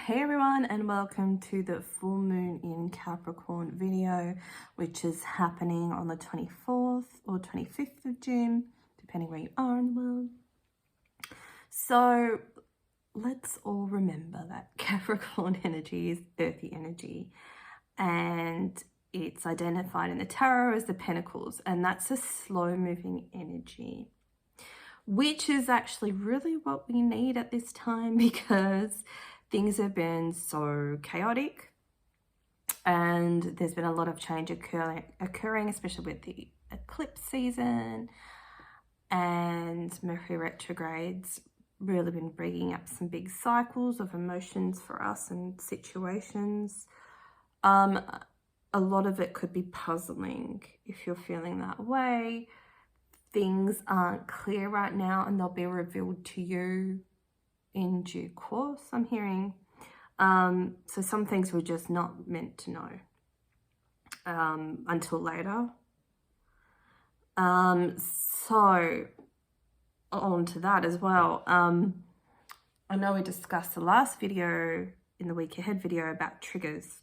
Hey everyone, and welcome to the full moon in Capricorn video, which is happening on the 24th or 25th of June, depending where you are in the world. So let's all remember that Capricorn energy is earthy energy, and it's identified in the tarot as the Pentacles, and that's a slow moving energy, which is actually really what we need at this time because things have been so chaotic and there's been a lot of change occurring, especially with the eclipse season, and Mercury retrogrades really been bringing up some big cycles of emotions for us and situations. A lot of it could be puzzling if you're feeling that way. Things aren't clear right now and they'll be revealed to you in due course, I'm hearing. So some things we're just not meant to know until later. So on to that as well. I know we discussed the last video, in the week ahead video, about triggers,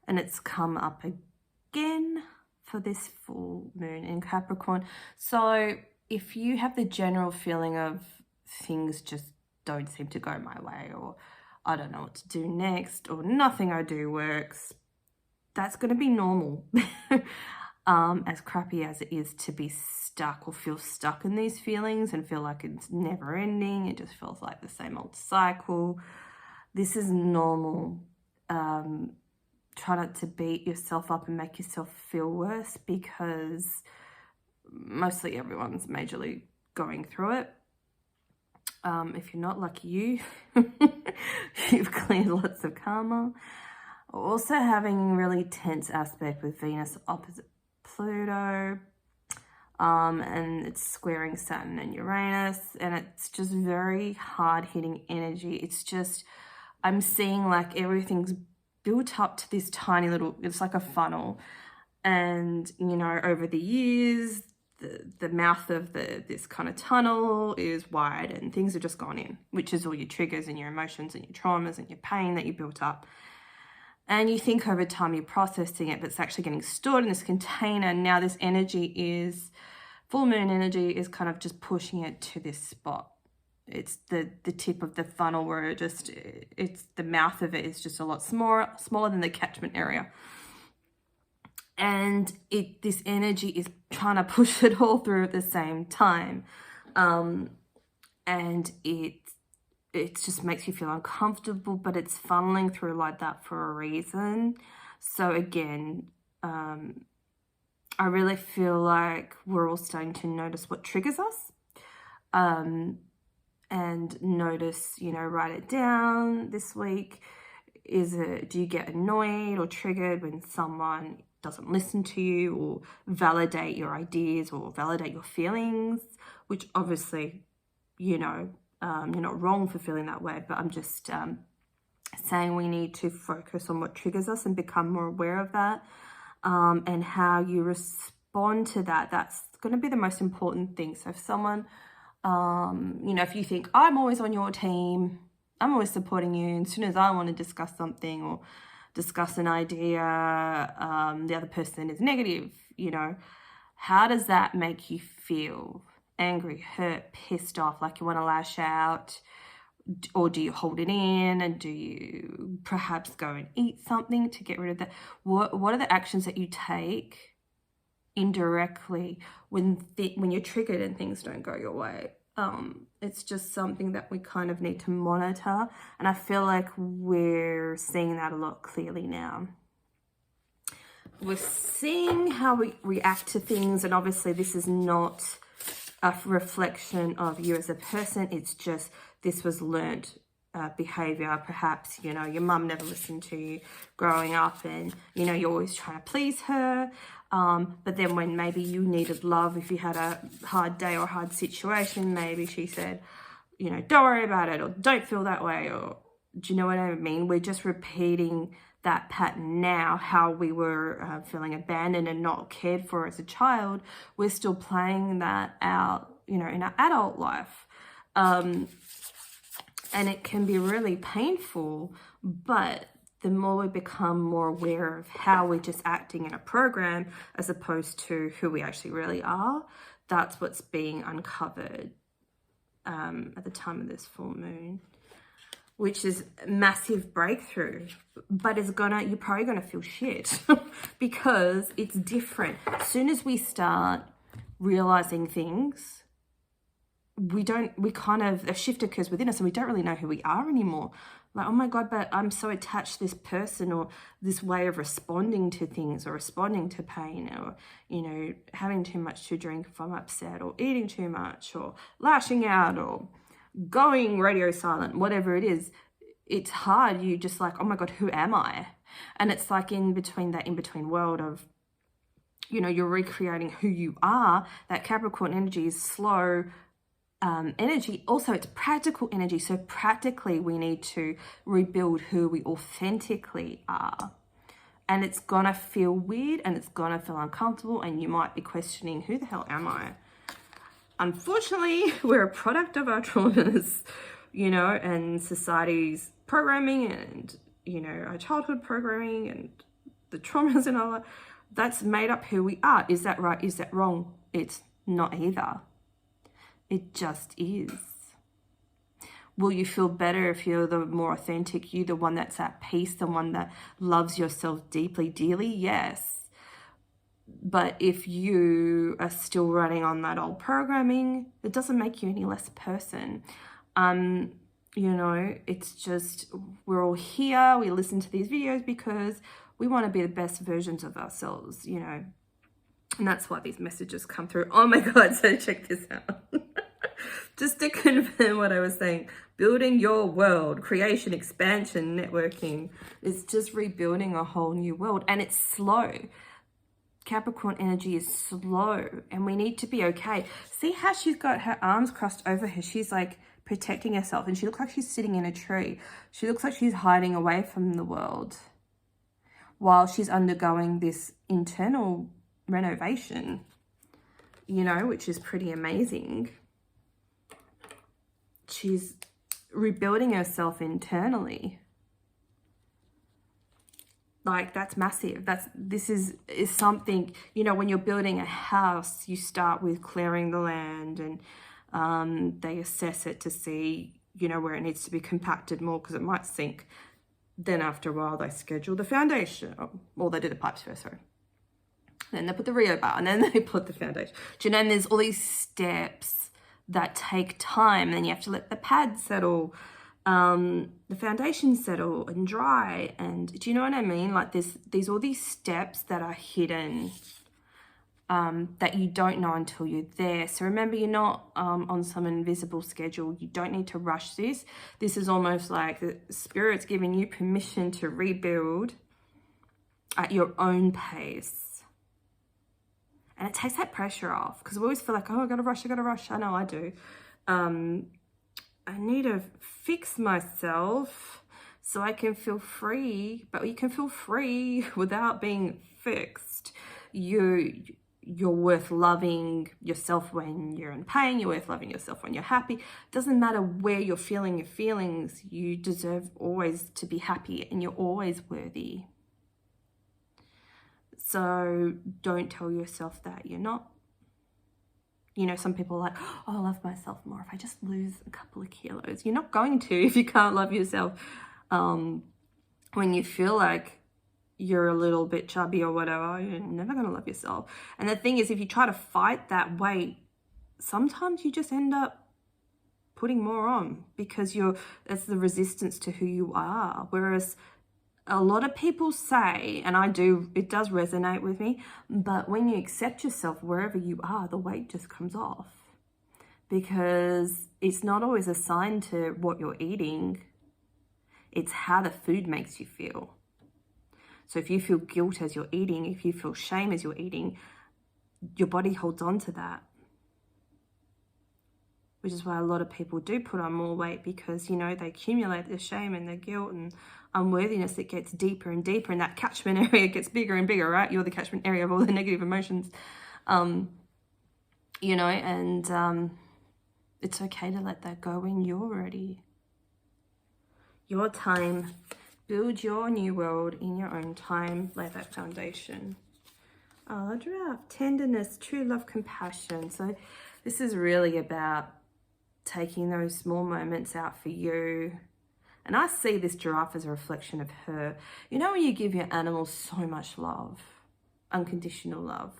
and it's come up again for this full moon in Capricorn. So if you have the general feeling of things just don't seem to go my way, or I don't know what to do next, or nothing I do works, that's going to be normal. As crappy as it is to be stuck or feel stuck in these feelings and feel like it's never ending, it just feels like the same old cycle. This is normal. Try not to beat yourself up and make yourself feel worse, because mostly everyone's majorly going through it. If you're not, lucky you, you've cleared lots of karma. Also having really tense aspect with Venus opposite Pluto, and it's squaring Saturn and Uranus, and it's just very hard-hitting energy. It's just, I'm seeing like everything's built up to this tiny little, it's like a funnel, and you know, over the years the mouth of this kind of tunnel is wide and things have just gone in, which is all your triggers and your emotions and your traumas and your pain that you built up. And you think over time you're processing it, but it's actually getting stored in this container. Now this energy is, full moon energy is kind of just pushing it to this spot. It's the tip of the funnel where it's the mouth of it is just a lot smaller than the catchment area. And this energy is trying to push it all through at the same time. And it just makes you feel uncomfortable, but it's funneling through like that for a reason. So again, I really feel like we're all starting to notice what triggers us. And notice, you know, write it down this week. Do you get annoyed or triggered when someone doesn't listen to you or validate your ideas or validate your feelings? Which obviously, you know, you're not wrong for feeling that way, but I'm just saying we need to focus on what triggers us and become more aware of that, and how you respond to that. That's going to be the most important thing. So if someone, you know, if you think, I'm always on your team, I'm always supporting you, and as soon as I want to discuss something or discuss an idea, the other person is negative, you know, how does that make you feel? Angry, hurt, pissed off, like you want to lash out? Or do you hold it in, and do you perhaps go and eat something to get rid of that? What are the actions that you take indirectly when you're triggered and things don't go your way? It's just something that we kind of need to monitor, and I feel like we're seeing that a lot clearly now. We're seeing how we react to things, and obviously this is not a reflection of you as a person. It's just, this was learned behavior. Perhaps, you know, your mum never listened to you growing up, and you know, you're always trying to please her, but then when maybe you needed love, if you had a hard day or hard situation, maybe she said, you know, don't worry about it, or don't feel that way, or do you know what I mean? We're just repeating that pattern now. How we were feeling abandoned and not cared for as a child, we're still playing that out, you know, in our adult life. And it can be really painful, but the more we become more aware of how we're just acting in a program as opposed to who we actually really are, that's what's being uncovered at the time of this full moon, which is a massive breakthrough. But you're probably gonna feel shit because it's different. As soon as we start realizing things, a shift occurs within us and we don't really know who we are anymore. Like, oh my God, but I'm so attached to this person or this way of responding to things or responding to pain or, having too much to drink if I'm upset or eating too much or lashing out or going radio silent, whatever it is. It's hard. You just like, oh my God, who am I? And it's like in between world of, you're recreating who you are. That Capricorn energy is slow energy. Also, it's practical energy. So practically, we need to rebuild who we authentically are. And it's gonna feel weird and it's gonna feel uncomfortable, and you might be questioning, who the hell am I? Unfortunately, we're a product of our traumas, and society's programming and, our childhood programming and the traumas and all that. That's made up who we are. Is that right? Is that wrong? It's not either. It just is. Will you feel better if you're the more authentic you, the one that's at peace, the one that loves yourself deeply, dearly? Yes. But if you are still running on that old programming, it doesn't make you any less a person. It's just, we're all here. We listen to these videos because we want to be the best versions of ourselves, And that's why these messages come through. Oh my God, so check this out. Just to confirm what I was saying, building your world, creation, expansion, networking is just rebuilding a whole new world. And it's slow. Capricorn energy is slow and we need to be okay. See how she's got her arms crossed over her? She's like protecting herself and she looks like she's sitting in a tree. She looks like she's hiding away from the world while she's undergoing this internal renovation, which is pretty amazing. She's rebuilding herself internally. Like, that's massive. This is something, when you're building a house, you start with clearing the land and they assess it to see, where it needs to be compacted more because it might sink. Then after a while, they schedule the foundation. Or they do the pipes first, sorry. Then they put the rebar and then they put the foundation. Do you know, and there's all these steps that take time. Then you have to let the pad settle, the foundation settle and dry. And do you know what I mean? Like there's all these steps that are hidden that you don't know until you're there. So remember, you're not on some invisible schedule. You don't need to rush this. This is almost like the Spirit's giving you permission to rebuild at your own pace. And it takes that pressure off because we always feel like, oh, I gotta rush. I know I do. I need to fix myself so I can feel free. But you can feel free without being fixed. You're worth loving yourself when you're in pain. You're worth loving yourself when you're happy. It doesn't matter where you're feeling your feelings. You deserve always to be happy and you're always worthy. So don't tell yourself that you're not. Some people are like, oh, I love myself more if I just lose a couple of kilos. You're not going to if you can't love yourself. When you feel like you're a little bit chubby or whatever, you're never going to love yourself. And the thing is, if you try to fight that weight, sometimes you just end up putting more on because that's the resistance to who you are. Whereas a lot of people say, and it does resonate with me, but when you accept yourself wherever you are, the weight just comes off because it's not always assigned to what you're eating. It's how the food makes you feel. So if you feel guilt as you're eating, if you feel shame as you're eating, your body holds on to that. Which is why a lot of people do put on more weight because, they accumulate the shame and the guilt and unworthiness that gets deeper and deeper, and that catchment area gets bigger and bigger, right? You're the catchment area of all the negative emotions, and it's okay to let that go when you're ready. Your time. Build your new world in your own time. Lay that foundation. Draft. Tenderness, true love, compassion. So this is really about taking those small moments out for you. And I see this giraffe as a reflection of her. You know when you give your animals so much love, unconditional love.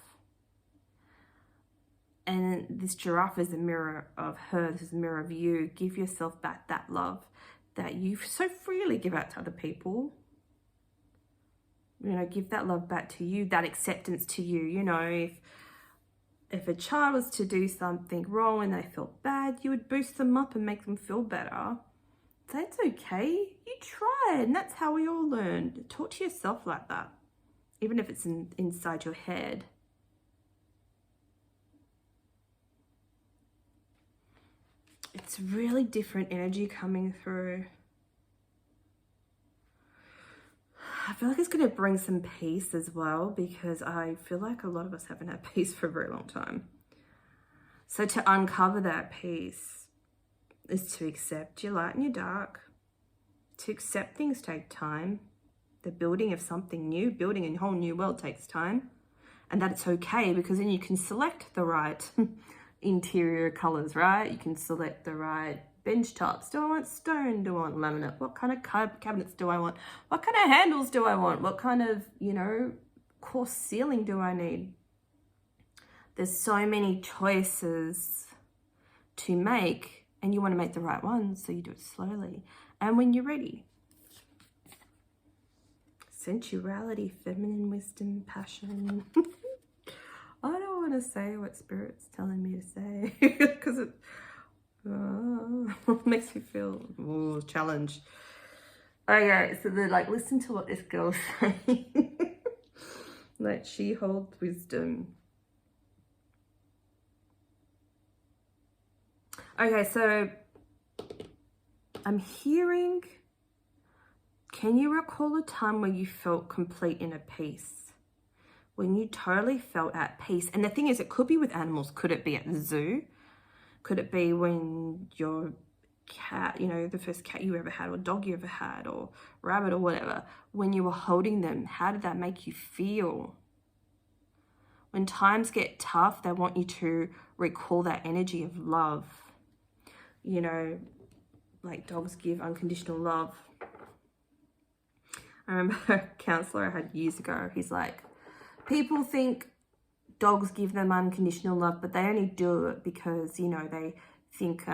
And this giraffe is a mirror of her, this is a mirror of you. Give yourself back that love that you so freely give out to other people. You know, give that love back to you, that acceptance to you. You know, if a child was to do something wrong and they felt bad, you would boost them up and make them feel better. That's okay. You tried, and that's how we all learn. Talk to yourself like that, even if it's inside your head. It's really different energy coming through. I feel like it's going to bring some peace as well, because I feel like a lot of us haven't had peace for a very long time. So to uncover that peace is to accept your light and your dark. To accept things take time. The building of something new, building a whole new world takes time. And that it's okay, because then you can select the right interior colors, right? You can select the right bench tops. Do I want stone? Do I want laminate? What kind of cabinets do I want? What kind of handles do I want? What kind of, you know, coarse ceiling do I need? There's so many choices to make, and you want to make the right ones, so you do it slowly. And when you're ready. Sensuality, feminine wisdom, passion. I don't want to say what Spirit's telling me to say because it makes me feel challenged. Okay, so they're like, listen to what this girl's saying. Like, she holds wisdom. Okay, so I'm hearing, can you recall a time where you felt complete inner peace? When you totally felt at peace? And the thing is, it could be with animals. Could it be at the zoo? Could it be when your cat, you know, the first cat you ever had, or dog you ever had, or rabbit, or whatever, when you were holding them, how did that make you feel? When times get tough, they want you to recall that energy of love. You know, like dogs give unconditional love. I remember a counselor I had years ago, he's like, people think dogs give them unconditional love, but they only do it because, you know, they think,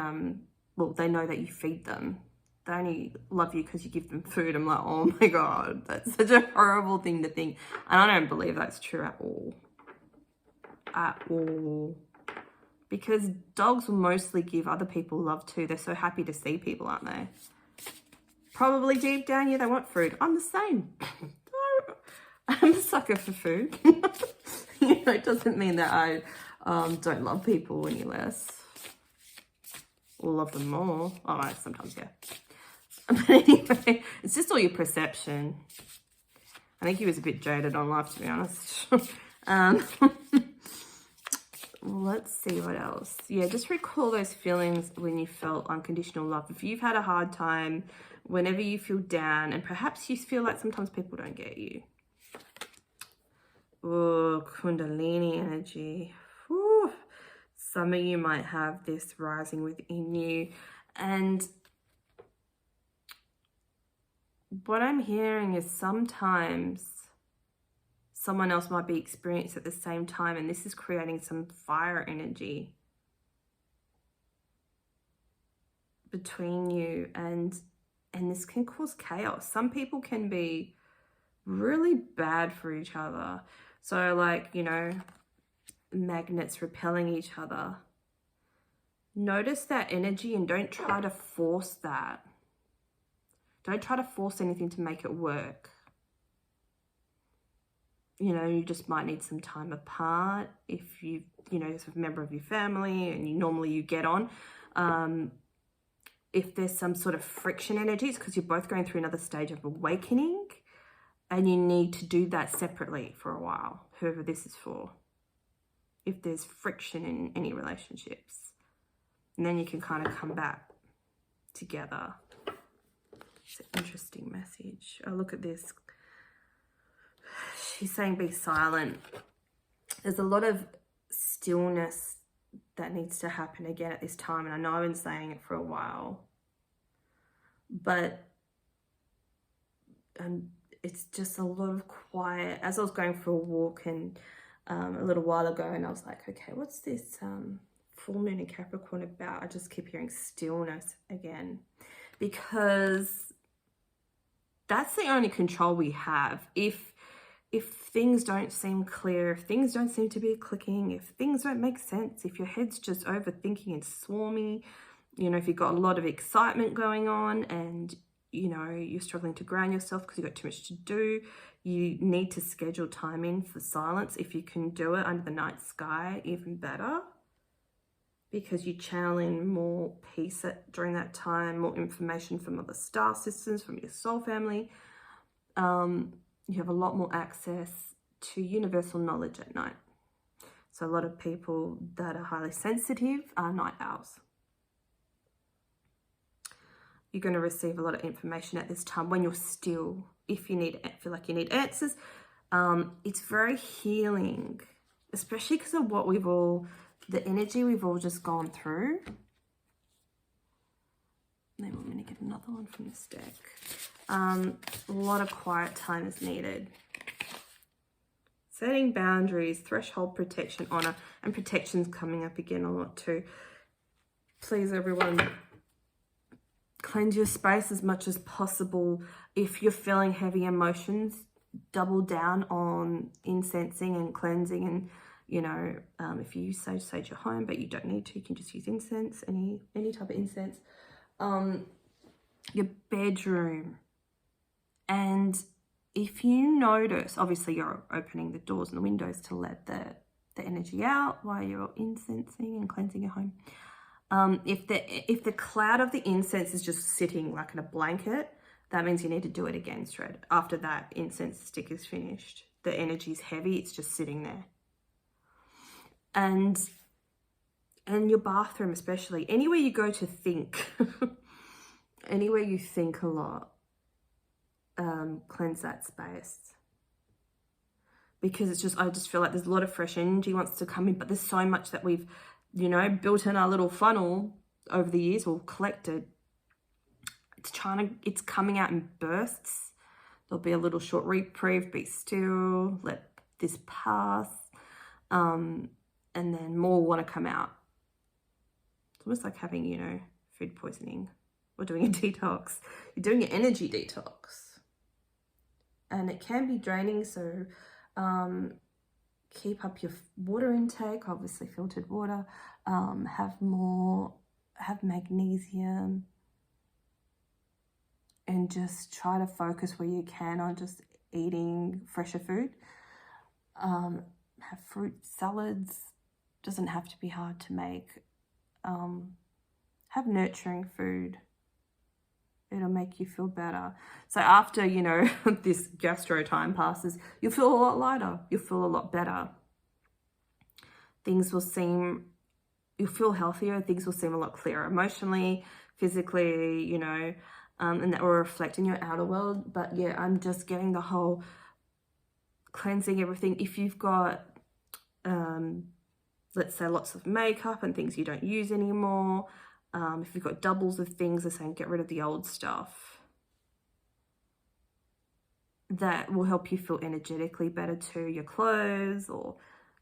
well, they know that you feed them. They only love you because you give them food. I'm like, oh my God, that's such a horrible thing to think. And I don't believe that's true at all. At all. Because dogs will mostly give other people love too. They're so happy to see people, aren't they? Probably deep down, yeah, they want food. I'm the same. I'm a sucker for food. You know, it doesn't mean that I don't love people any less. Or love them more. Oh, right, sometimes, yeah. But anyway, it's just all your perception. I think he was a bit jaded on life, to be honest. Let's see what else. Yeah, just recall those feelings when you felt unconditional love. If you've had a hard time, whenever you feel down, and perhaps you feel like sometimes people don't get you. Oh, Kundalini energy. Whew. Some of you might have this rising within you. And what I'm hearing is sometimes someone else might be experienced at the same time, and this is creating some fire energy between you, and this can cause chaos. Some people can be really bad for each other. So like, you know, magnets repelling each other. Notice that energy and don't try to force that. Don't try to force anything to make it work. You know, you just might need some time apart. If you know, it's a member of your family and you get on. If there's some sort of friction energies, because you're both going through another stage of awakening, and you need to do that separately for a while, whoever this is for. If there's friction in any relationships, and then you can kind of come back together. It's an interesting message. Oh, look at this. She's saying be silent. There's a lot of stillness that needs to happen again at this time. And I know I've been saying it for a while. But it's just a lot of quiet. As I was going for a walk and a little while ago, and I was like, okay, what's this full moon in Capricorn about? I just keep hearing stillness again, because that's the only control we have. If things don't seem clear, if things don't seem to be clicking, if things don't make sense, if your head's just overthinking and swarmy, you know, if you've got a lot of excitement going on and, you know, you're struggling to ground yourself because you've got too much to do, you need to schedule time in for silence. If you can do it under the night sky, even better, because you channel in more peace during that time, more information from other star systems, from your soul family. You have a lot more access to universal knowledge at night. So a lot of people that are highly sensitive are night owls. You're going to receive a lot of information at this time when you're still. If you feel like you need answers, it's very healing, especially because of what the energy we've all just gone through. They want me to get another one from this deck. A lot of quiet time is needed. Setting boundaries, threshold protection, honor, and protection's coming up again a lot too. Please, everyone, cleanse your space as much as possible. If you're feeling heavy emotions, double down on incensing and cleansing. And, you know, if you use sage at home, but you don't need to, you can just use incense, any type of incense. Your bedroom. And if you notice, obviously you're opening the doors and the windows to let the energy out while you're incensing and cleansing your home. If the cloud of the incense is just sitting like in a blanket, that means you need to do it again straight after that incense stick is finished. The energy is heavy, it's just sitting there. And your bathroom especially, anywhere you go to think, anywhere you think a lot, cleanse that space. Because I just feel like there's a lot of fresh energy wants to come in, but there's so much that we've, you know, built in our little funnel over the years or collected. It's coming out in bursts. There'll be a little short reprieve, be still, let this pass. And then more will want to come out. It's almost like having, you know, food poisoning or doing a detox. You're doing an energy detox. And it can be draining, so keep up your water intake, obviously filtered water. Have magnesium, and just try to focus where you can on just eating fresher food. Have fruit salads. Doesn't have to be hard to make. Have nurturing food. It'll make you feel better. So after, you know, this gastro time passes, you'll feel a lot lighter. You'll feel a lot better. You'll feel healthier. Things will seem a lot clearer emotionally, physically, you know, and that will reflect in your outer world. But yeah, I'm just getting the whole cleansing everything. If you've got, let's say, lots of makeup and things you don't use anymore, if you've got doubles of things, they're saying get rid of the old stuff. That will help you feel energetically better too. Your clothes, or,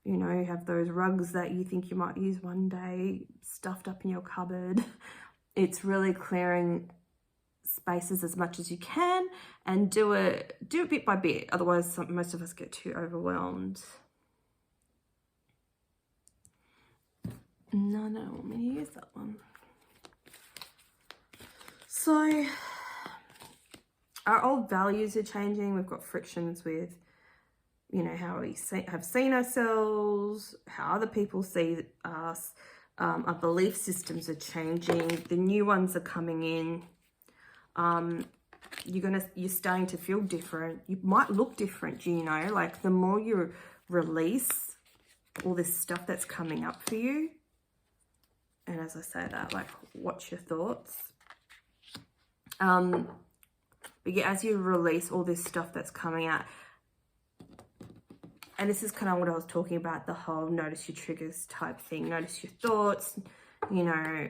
you know, you have those rugs that you think you might use one day stuffed up in your cupboard. It's really clearing spaces as much as you can, and do it bit by bit. Otherwise, most of us get too overwhelmed. No, I don't want me to use that one. So our old values are changing. We've got frictions with, you know, how we have seen ourselves, how other people see us. Our belief systems are changing. The new ones are coming in. You're starting to feel different. You might look different, you know, like the more you release all this stuff that's coming up for you. And as I say that, like, watch your thoughts. But yeah, as you release all this stuff that's coming out, and this is kind of what I was talking about, the whole notice your triggers type thing, notice your thoughts, you know,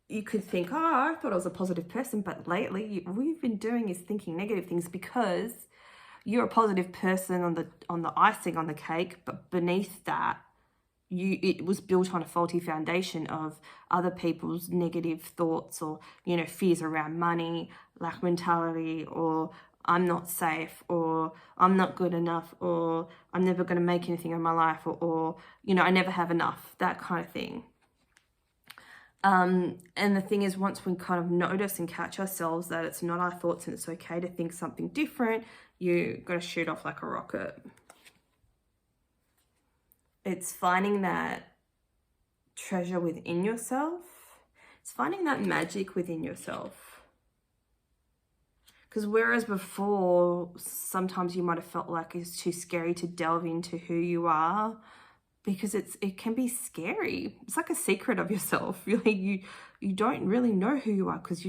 you could think, oh, I thought I was a positive person, but lately all you've been doing is thinking negative things because you're a positive person on the icing on the cake, but beneath that, it was built on a faulty foundation of other people's negative thoughts, or, you know, fears around money, lack mentality, or I'm not safe, or I'm not good enough, or I'm never going to make anything in my life, or, you know, I never have enough, that kind of thing. And the thing is, once we kind of notice and catch ourselves that it's not our thoughts and it's okay to think something different, you're going to shoot off like a rocket. It's finding that treasure within yourself. It's finding that magic within yourself. Because whereas before, sometimes you might have felt like it's too scary to delve into who you are, because it can be scary. It's like a secret of yourself. Really, you don't really know who you are, because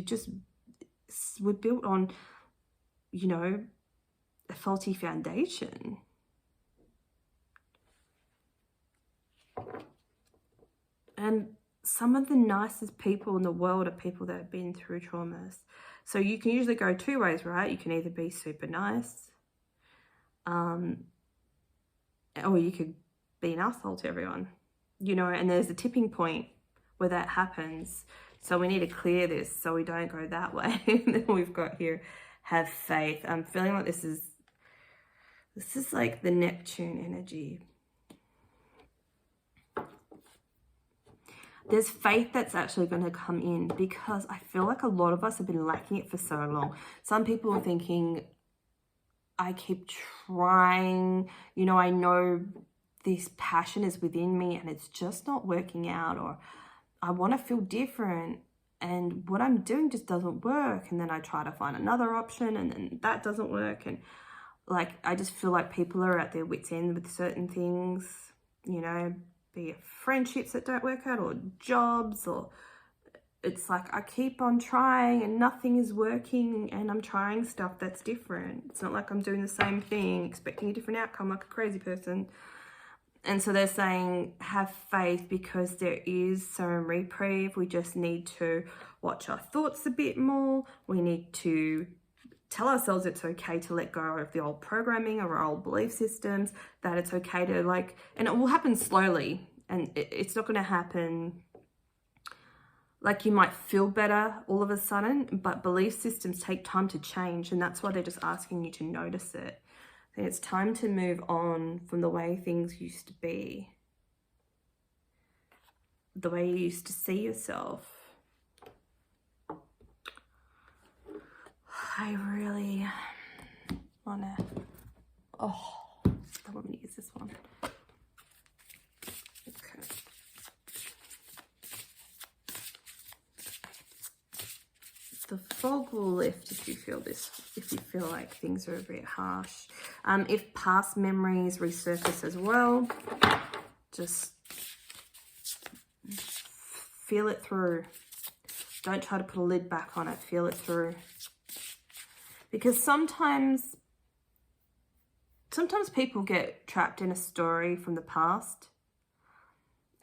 we're built on, you know, a faulty foundation. And some of the nicest people in the world are people that have been through traumas. So you can usually go two ways, right? You can either be super nice, or you could be an asshole to everyone, you know, and there's a tipping point where that happens. So we need to clear this so we don't go that way. And then we've got here, have faith. I'm feeling like this is like the Neptune energy. There's faith that's actually going to come in, because I feel like a lot of us have been lacking it for so long. Some people are thinking, I keep trying, you know, I know this passion is within me and it's just not working out, or I want to feel different and what I'm doing just doesn't work. And then I try to find another option and then that doesn't work. And like, I just feel like people are at their wits' end with certain things, you know, be it friendships that don't work out, or jobs, or it's like I keep on trying and nothing is working, and I'm trying stuff that's different. It's not like I'm doing the same thing, expecting a different outcome like a crazy person. And so they're saying, have faith, because there is some reprieve. We just need to watch our thoughts a bit more. We need to tell ourselves it's okay to let go of the old programming or our old belief systems, that it's okay to like, and it will happen slowly, and it's not going to happen like you might feel better all of a sudden, but belief systems take time to change, and that's why they're just asking you to notice it. I think it's time to move on from the way things used to be, the way you used to see yourself. I really want to, I want me to use this one. Okay. The fog will lift if you feel this, if you feel like things are a bit harsh. If past memories resurface as well, just feel it through. Don't try to put a lid back on it. Feel it through. Because sometimes people get trapped in a story from the past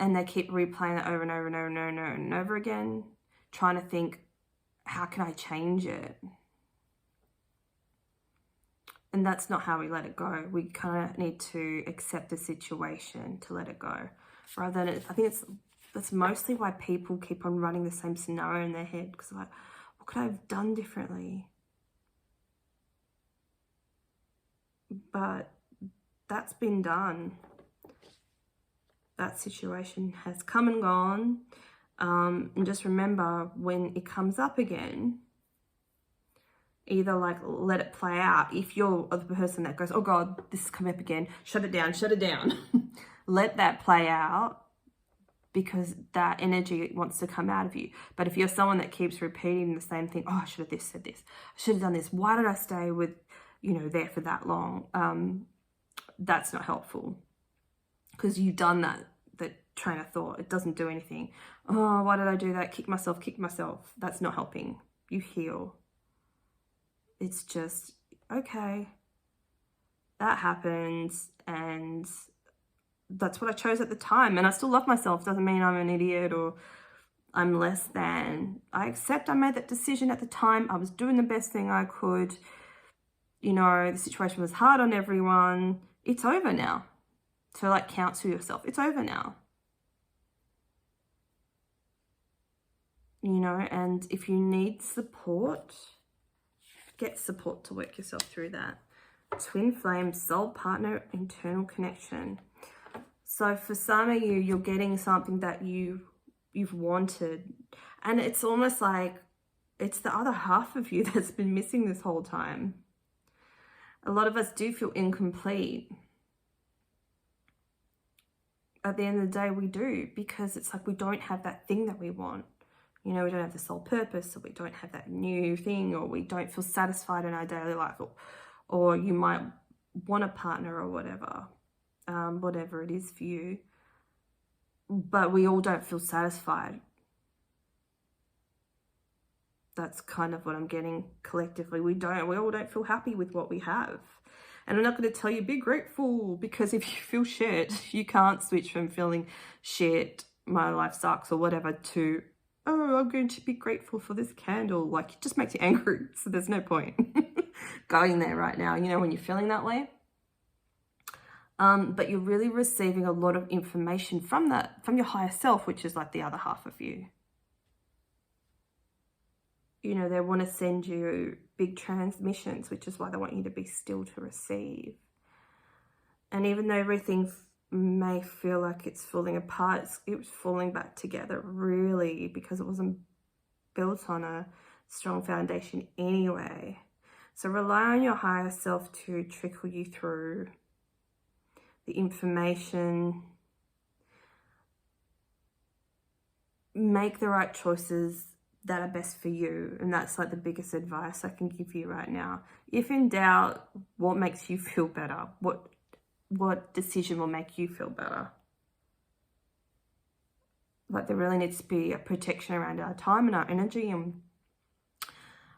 and they keep replaying it over and over and over and over and over and over again, trying to think, how can I change it? And that's not how we let it go. We kind of need to accept the situation to let it go. Rather than, I think that's mostly why people keep on running the same scenario in their head, because they're like, what could I have done differently? But that's been done. That situation has come and gone. And just remember, when it comes up again, either like let it play out. If you're the person that goes, oh God, this is coming up again, shut it down, shut it down. Let that play out, because that energy wants to come out of you. But if you're someone that keeps repeating the same thing, oh, I should have said this, I should have done this, why did I stay with, you know, there for that long? That's not helpful, because you've done that train of thought. It doesn't do anything. Oh, why did I do that? Kick myself. That's not helping you heal. it's just, okay, that happened, and that's what I chose at the time, and I still love myself. Doesn't mean I'm an idiot or I'm less than. I accept I made that decision at the time. I was doing the best thing I could. You know, the situation was hard on everyone. It's over now. So like, counsel yourself, it's over now. You know, and if you need support, get support to work yourself through that. Twin flame, soul partner, internal connection. So for some of you, you're getting something that you've wanted, and it's almost like it's the other half of you that's been missing this whole time. A lot of us do feel incomplete. At the end of the day, we do, because it's like we don't have that thing that we want. You know, we don't have the soul purpose, or we don't have that new thing, or we don't feel satisfied in our daily life, or you might want a partner or whatever, whatever it is for you. But we all don't feel satisfied. That's kind of what I'm getting collectively. We all don't feel happy with what we have. And I'm not going to tell you be grateful, because if you feel shit, you can't switch from feeling shit, my life sucks or whatever, to, oh, I'm going to be grateful for this candle. Like, it just makes you angry. So there's no point going there right now, you know, when you're feeling that way. But you're really receiving a lot of information from your higher self, which is like the other half of you. You know, they want to send you big transmissions, which is why they want you to be still to receive. And even though everything may feel like it's falling apart, it's falling back together, really, because it wasn't built on a strong foundation anyway. So rely on your higher self to trickle you through the information. Make the right choices that are best for you, and that's like the biggest advice I can give you right now. If in doubt, what makes you feel better? What decision will make you feel better? Like, there really needs to be a protection around our time and our energy, and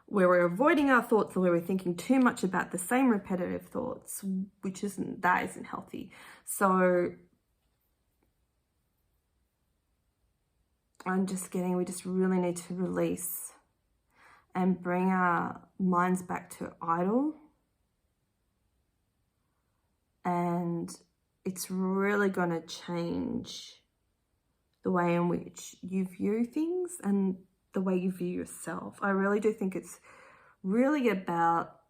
where we're avoiding our thoughts, or where we're thinking too much about the same repetitive thoughts, which isn't healthy. So we just really need to release and bring our minds back to idle. And it's really going to change the way in which you view things and the way you view yourself. I really do think it's really about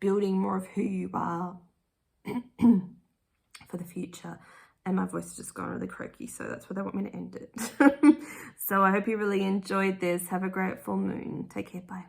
building more of who you are for the future. And my voice has just gone really croaky, so that's where they want me to end it. So I hope you really enjoyed this. Have a great full moon. Take care. Bye.